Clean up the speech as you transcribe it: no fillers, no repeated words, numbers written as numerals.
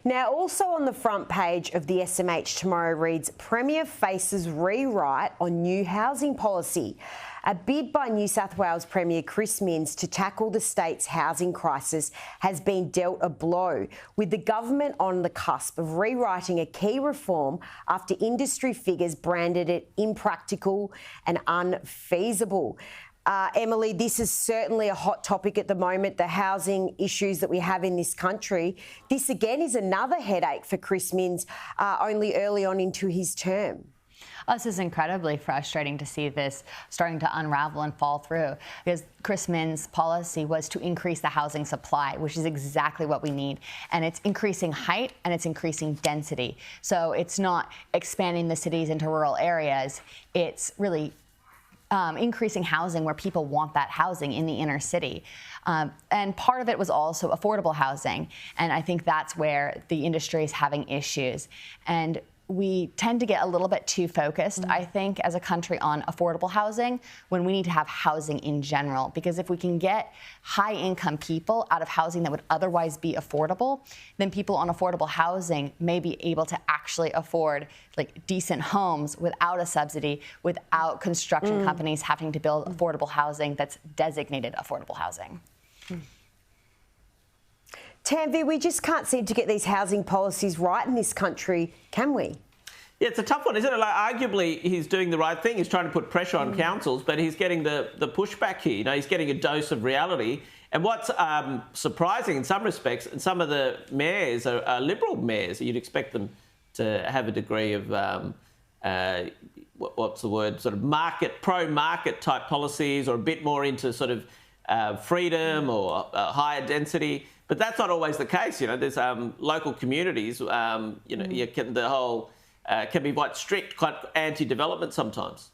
Now, also on the front page of the SMH tomorrow reads, Premier faces rewrite on new housing policy. A bid by New South Wales Premier Chris Minns to tackle the state's housing crisis has been dealt a blow, with the government on the cusp of rewriting a key reform after industry figures branded it impractical and unfeasible. Emilie, this is certainly a hot topic at the moment, the housing issues that we have in this country. This again is another headache for Chris Minns only early on into his term. This is incredibly frustrating to see this starting to unravel and fall through, because Chris Minns' policy was to increase the housing supply, which is exactly what we need. And it's increasing height and it's increasing density. So it's not expanding the cities into rural areas. It's really increasing housing where people want that housing in the inner city. And part of it was also affordable housing. And I think that's where the industry is having issues. And we tend to get a little bit too focused, I think, as a country on affordable housing when we need to have housing in general. Because if we can get high-income people out of housing that would otherwise be affordable, then people on affordable housing may be able to actually afford like decent homes without a subsidy, without construction companies having to build affordable housing that's designated affordable housing. Tanvi, we just can't seem to get these housing policies right in this country, can we? Yeah, it's a tough one, isn't it? Like, arguably, he's doing the right thing. He's trying to put pressure on councils, but he's getting the pushback here. You know, he's getting a dose of reality. And what's surprising in some respects, and some of the mayors are Liberal mayors. You'd expect them to have a degree of, what's the word, sort of pro-market type policies, or a bit more into sort of freedom or higher density. But that's not always the case. You know, there's local communities, you know, the whole can be quite strict, quite anti-development sometimes.